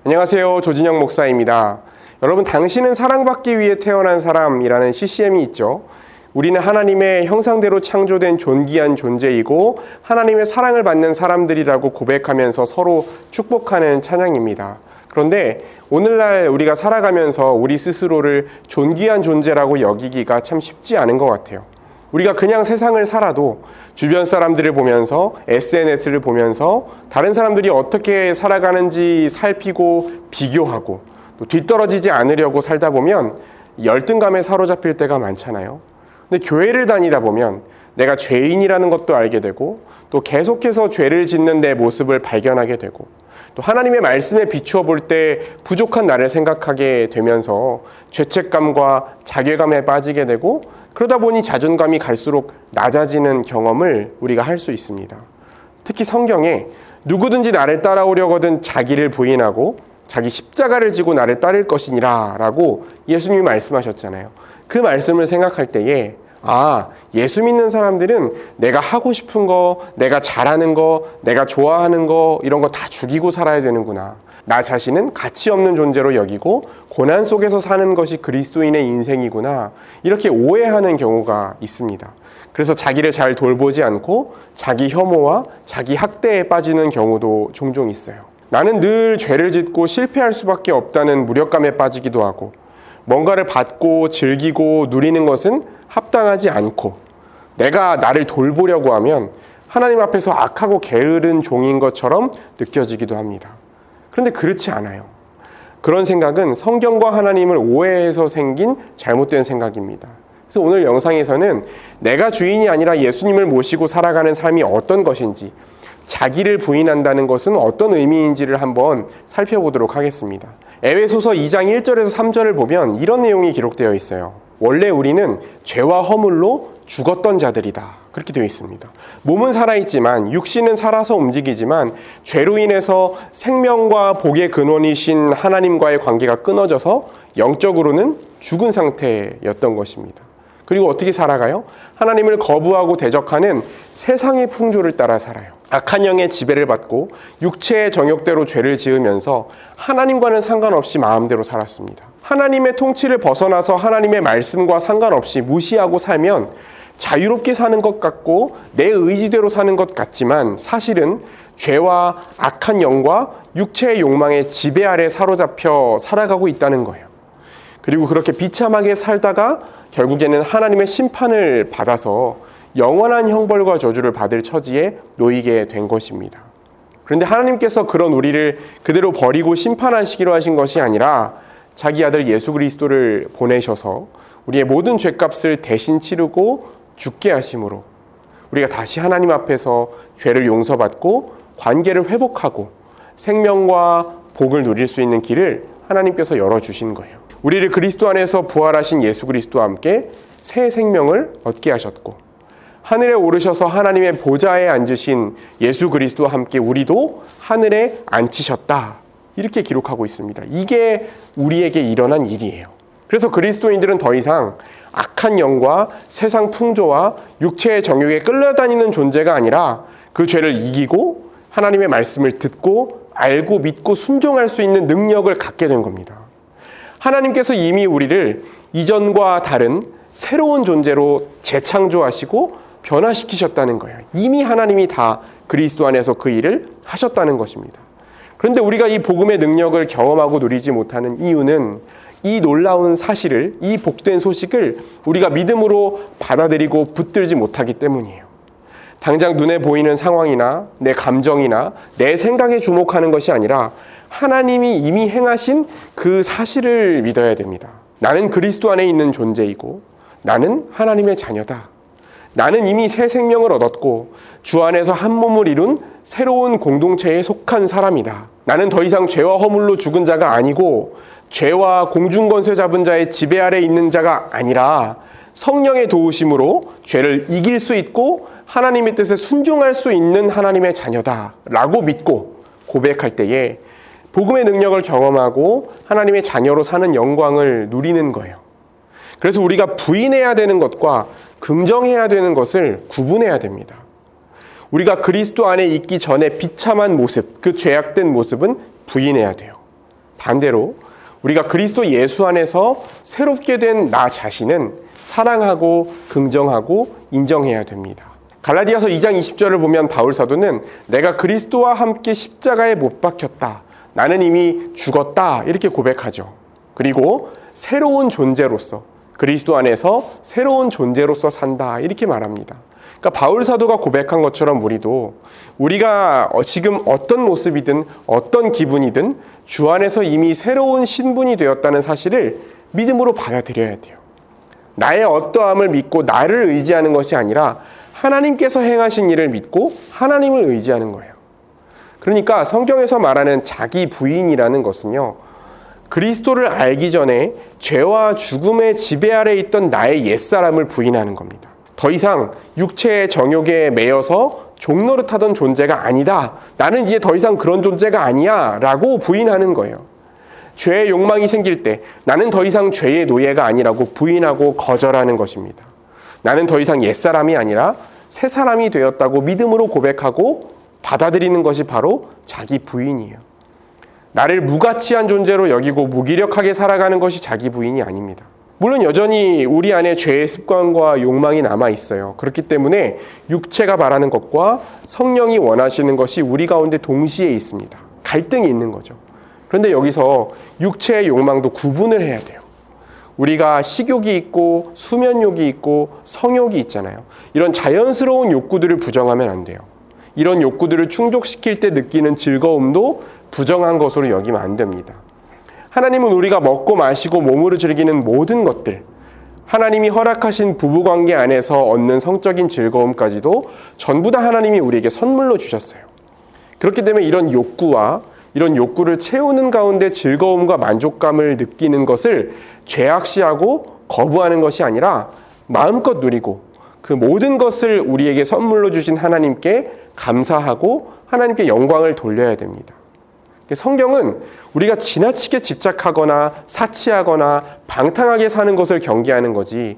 안녕하세요. 조진영 목사입니다. 여러분, 당신은 사랑받기 위해 태어난 사람이라는 CCM이 있죠. 우리는 하나님의 형상대로 창조된 존귀한 존재이고 하나님의 사랑을 받는 사람들이라고 고백하면서 서로 축복하는 찬양입니다. 그런데 오늘날 우리가 살아가면서 우리 스스로를 존귀한 존재라고 여기기가 참 쉽지 않은 것 같아요. 우리가 그냥 세상을 살아도 주변 사람들을 보면서 SNS를 보면서 다른 사람들이 어떻게 살아가는지 살피고 비교하고 또 뒤떨어지지 않으려고 살다 보면 열등감에 사로잡힐 때가 많잖아요. 근데 교회를 다니다 보면 내가 죄인이라는 것도 알게 되고 또 계속해서 죄를 짓는 내 모습을 발견하게 되고 또 하나님의 말씀에 비추어 볼 때 부족한 나를 생각하게 되면서 죄책감과 자괴감에 빠지게 되고 그러다 보니 자존감이 갈수록 낮아지는 경험을 우리가 할 수 있습니다. 특히 성경에 누구든지 나를 따라오려거든 자기를 부인하고 자기 십자가를 지고 나를 따를 것이니라 라고 예수님이 말씀하셨잖아요. 그 말씀을 생각할 때에 예수 믿는 사람들은 내가 하고 싶은 거, 내가 잘하는 거, 내가 좋아하는 거 이런 거 다 죽이고 살아야 되는구나. 나 자신은 가치 없는 존재로 여기고 고난 속에서 사는 것이 그리스도인의 인생이구나. 이렇게 오해하는 경우가 있습니다. 그래서 자기를 잘 돌보지 않고 자기 혐오와 자기 학대에 빠지는 경우도 종종 있어요. 나는 늘 죄를 짓고 실패할 수밖에 없다는 무력감에 빠지기도 하고 뭔가를 받고 즐기고 누리는 것은 합당하지 않고 내가 나를 돌보려고 하면 하나님 앞에서 악하고 게으른 종인 것처럼 느껴지기도 합니다. 그런데 그렇지 않아요. 그런 생각은 성경과 하나님을 오해해서 생긴 잘못된 생각입니다. 그래서 오늘 영상에서는 내가 주인이 아니라 예수님을 모시고 살아가는 삶이 어떤 것인지, 자기를 부인한다는 것은 어떤 의미인지를 한번 살펴보도록 하겠습니다. 에베소서 2장 1절에서 3절을 보면 이런 내용이 기록되어 있어요. 원래 우리는 죄와 허물로 죽었던 자들이다. 그렇게 되어 있습니다. 몸은 살아있지만 육신은 살아서 움직이지만 죄로 인해서 생명과 복의 근원이신 하나님과의 관계가 끊어져서 영적으로는 죽은 상태였던 것입니다. 그리고 어떻게 살아가요? 하나님을 거부하고 대적하는 세상의 풍조를 따라 살아요. 악한 영의 지배를 받고 육체의 정욕대로 죄를 지으면서 하나님과는 상관없이 마음대로 살았습니다. 하나님의 통치를 벗어나서 하나님의 말씀과 상관없이 무시하고 살면 자유롭게 사는 것 같고 내 의지대로 사는 것 같지만 사실은 죄와 악한 영과 육체의 욕망의 지배 아래 사로잡혀 살아가고 있다는 거예요. 그리고 그렇게 비참하게 살다가 결국에는 하나님의 심판을 받아서 영원한 형벌과 저주를 받을 처지에 놓이게 된 것입니다. 그런데 하나님께서 그런 우리를 그대로 버리고 심판하시기로 하신 것이 아니라 자기 아들 예수 그리스도를 보내셔서 우리의 모든 죄값을 대신 치르고 죽게 하심으로 우리가 다시 하나님 앞에서 죄를 용서받고 관계를 회복하고 생명과 복을 누릴 수 있는 길을 하나님께서 열어주신 거예요. 우리를 그리스도 안에서 부활하신 예수 그리스도와 함께 새 생명을 얻게 하셨고 하늘에 오르셔서 하나님의 보좌에 앉으신 예수 그리스도와 함께 우리도 하늘에 앉히셨다. 이렇게 기록하고 있습니다. 이게 우리에게 일어난 일이에요. 그래서 그리스도인들은 더 이상 악한 영과 세상 풍조와 육체의 정욕에 끌려다니는 존재가 아니라 그 죄를 이기고 하나님의 말씀을 듣고 알고 믿고 순종할 수 있는 능력을 갖게 된 겁니다. 하나님께서 이미 우리를 이전과 다른 새로운 존재로 재창조하시고 변화시키셨다는 거예요. 이미 하나님이 다 그리스도 안에서 그 일을 하셨다는 것입니다. 그런데 우리가 이 복음의 능력을 경험하고 누리지 못하는 이유는 이 놀라운 사실을, 이 복된 소식을 우리가 믿음으로 받아들이고 붙들지 못하기 때문이에요. 당장 눈에 보이는 상황이나 내 감정이나 내 생각에 주목하는 것이 아니라 하나님이 이미 행하신 그 사실을 믿어야 됩니다. 나는 그리스도 안에 있는 존재이고 나는 하나님의 자녀다. 나는 이미 새 생명을 얻었고 주 안에서 한 몸을 이룬 새로운 공동체에 속한 사람이다. 나는 더 이상 죄와 허물로 죽은 자가 아니고 죄와 공중권세 잡은 자의 지배 아래 있는 자가 아니라 성령의 도우심으로 죄를 이길 수 있고 하나님의 뜻에 순종할 수 있는 하나님의 자녀다 라고 믿고 고백할 때에 복음의 능력을 경험하고 하나님의 자녀로 사는 영광을 누리는 거예요. 그래서 우리가 부인해야 되는 것과 긍정해야 되는 것을 구분해야 됩니다. 우리가 그리스도 안에 있기 전에 비참한 모습, 그 죄악된 모습은 부인해야 돼요. 반대로 우리가 그리스도 예수 안에서 새롭게 된 나 자신은 사랑하고 긍정하고 인정해야 됩니다. 갈라디아서 2장 20절을 보면 바울 사도는 내가 그리스도와 함께 십자가에 못 박혔다. 나는 이미 죽었다. 이렇게 고백하죠. 그리고 새로운 존재로서 그리스도 안에서 새로운 존재로서 산다. 이렇게 말합니다. 그러니까 바울 사도가 고백한 것처럼 우리가 지금 어떤 모습이든 어떤 기분이든 주 안에서 이미 새로운 신분이 되었다는 사실을 믿음으로 받아들여야 돼요. 나의 어떠함을 믿고 나를 의지하는 것이 아니라 하나님께서 행하신 일을 믿고 하나님을 의지하는 거예요. 그러니까 성경에서 말하는 자기 부인이라는 것은요, 그리스도를 알기 전에 죄와 죽음의 지배 아래 있던 나의 옛사람을 부인하는 겁니다. 더 이상 육체의 정욕에 매여서 종노릇하던 존재가 아니다. 나는 이제 더 이상 그런 존재가 아니야 라고 부인하는 거예요. 죄의 욕망이 생길 때 나는 더 이상 죄의 노예가 아니라고 부인하고 거절하는 것입니다. 나는 더 이상 옛사람이 아니라 새 사람이 되었다고 믿음으로 고백하고 받아들이는 것이 바로 자기 부인이에요. 나를 무가치한 존재로 여기고 무기력하게 살아가는 것이 자기 부인이 아닙니다. 물론 여전히 우리 안에 죄의 습관과 욕망이 남아 있어요. 그렇기 때문에 육체가 바라는 것과 성령이 원하시는 것이 우리 가운데 동시에 있습니다. 갈등이 있는 거죠. 그런데 여기서 육체의 욕망도 구분을 해야 돼요. 우리가 식욕이 있고 수면욕이 있고 성욕이 있잖아요. 이런 자연스러운 욕구들을 부정하면 안 돼요. 이런 욕구들을 충족시킬 때 느끼는 즐거움도 부정한 것으로 여기면 안 됩니다. 하나님은 우리가 먹고 마시고 몸으로 즐기는 모든 것들, 하나님이 허락하신 부부관계 안에서 얻는 성적인 즐거움까지도 전부 다 하나님이 우리에게 선물로 주셨어요. 그렇기 때문에 이런 욕구를 채우는 가운데 즐거움과 만족감을 느끼는 것을 죄악시하고 거부하는 것이 아니라 마음껏 누리고 그 모든 것을 우리에게 선물로 주신 하나님께 감사하고 하나님께 영광을 돌려야 됩니다. 성경은 우리가 지나치게 집착하거나 사치하거나 방탕하게 사는 것을 경계하는 거지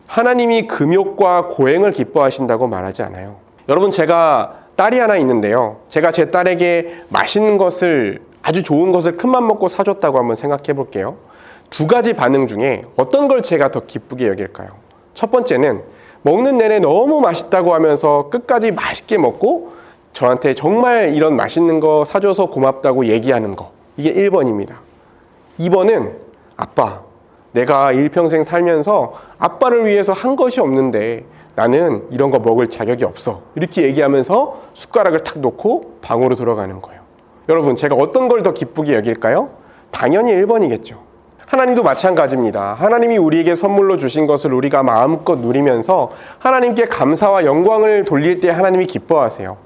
하나님이 금욕과 고행을 기뻐하신다고 말하지 않아요. 여러분, 제가 딸이 하나 있는데요. 제가 제 딸에게 맛있는 것을, 아주 좋은 것을 큰맘 먹고 사줬다고 한번 생각해 볼게요. 두 가지 반응 중에 어떤 걸 제가 더 기쁘게 여길까요? 첫 번째는 먹는 내내 너무 맛있다고 하면서 끝까지 맛있게 먹고 저한테 정말 이런 맛있는 거 사줘서 고맙다고 얘기하는 거. 이게 1번입니다. 2번은 아빠, 내가 일평생 살면서 아빠를 위해서 한 것이 없는데 나는 이런 거 먹을 자격이 없어. 이렇게 얘기하면서 숟가락을 탁 놓고 방으로 들어가는 거예요. 여러분, 제가 어떤 걸 더 기쁘게 여길까요? 당연히 1번이겠죠. 하나님도 마찬가지입니다. 하나님이 우리에게 선물로 주신 것을 우리가 마음껏 누리면서 하나님께 감사와 영광을 돌릴 때 하나님이 기뻐하세요.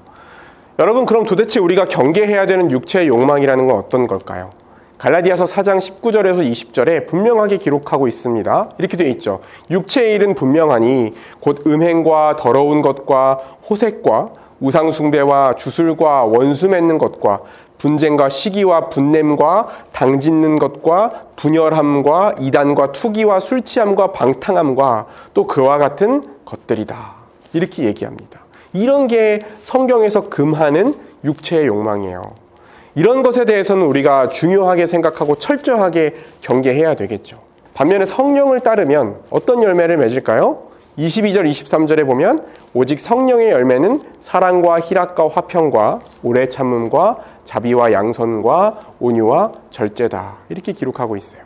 여러분, 그럼 도대체 우리가 경계해야 되는 육체의 욕망이라는 건 어떤 걸까요? 갈라디아서 4장 19절에서 20절에 분명하게 기록하고 있습니다. 이렇게 되어 있죠. 육체의 일은 분명하니 곧 음행과 더러운 것과 호색과 우상숭배와 주술과 원수 맺는 것과 분쟁과 시기와 분냄과 당짓는 것과 분열함과 이단과 투기와 술취함과 방탕함과 또 그와 같은 것들이다. 이렇게 얘기합니다. 이런 게 성경에서 금하는 육체의 욕망이에요. 이런 것에 대해서는 우리가 중요하게 생각하고 철저하게 경계해야 되겠죠. 반면에 성령을 따르면 어떤 열매를 맺을까요? 22절, 23절에 보면 오직 성령의 열매는 사랑과 희락과 화평과 오래 참음과 자비와 양선과 온유와 절제다. 이렇게 기록하고 있어요.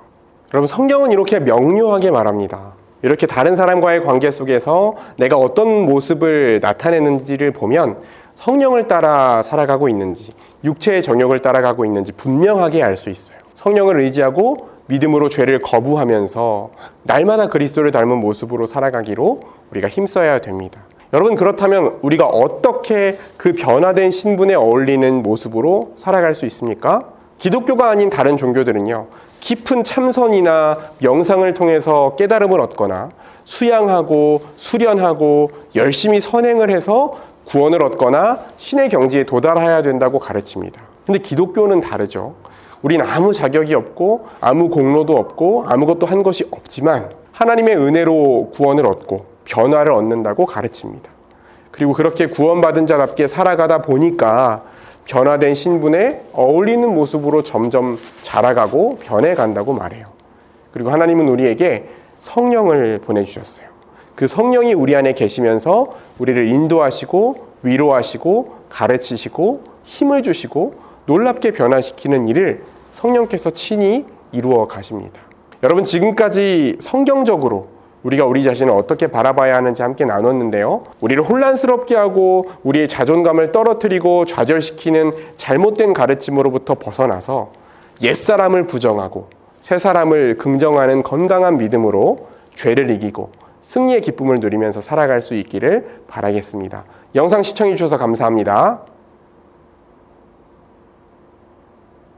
여러분, 성경은 이렇게 명료하게 말합니다. 이렇게 다른 사람과의 관계 속에서 내가 어떤 모습을 나타내는지를 보면 성령을 따라 살아가고 있는지 육체의 정욕을 따라가고 있는지 분명하게 알 수 있어요. 성령을 의지하고 믿음으로 죄를 거부하면서 날마다 그리스도를 닮은 모습으로 살아가기로 우리가 힘써야 됩니다. 여러분, 그렇다면 우리가 어떻게 그 변화된 신분에 어울리는 모습으로 살아갈 수 있습니까? 기독교가 아닌 다른 종교들은요, 깊은 참선이나 명상을 통해서 깨달음을 얻거나 수양하고 수련하고 열심히 선행을 해서 구원을 얻거나 신의 경지에 도달해야 된다고 가르칩니다. 근데 기독교는 다르죠. 우린 아무 자격이 없고 아무 공로도 없고 아무것도 한 것이 없지만 하나님의 은혜로 구원을 얻고 변화를 얻는다고 가르칩니다. 그리고 그렇게 구원받은 자답게 살아가다 보니까 변화된 신분에 어울리는 모습으로 점점 자라가고 변해간다고 말해요. 그리고 하나님은 우리에게 성령을 보내주셨어요. 그 성령이 우리 안에 계시면서 우리를 인도하시고 위로하시고 가르치시고 힘을 주시고 놀랍게 변화시키는 일을 성령께서 친히 이루어 가십니다. 여러분, 지금까지 성경적으로 우리가 우리 자신을 어떻게 바라봐야 하는지 함께 나눴는데요. 우리를 혼란스럽게 하고 우리의 자존감을 떨어뜨리고 좌절시키는 잘못된 가르침으로부터 벗어나서 옛사람을 부정하고 새사람을 긍정하는 건강한 믿음으로 죄를 이기고 승리의 기쁨을 누리면서 살아갈 수 있기를 바라겠습니다. 영상 시청해 주셔서 감사합니다.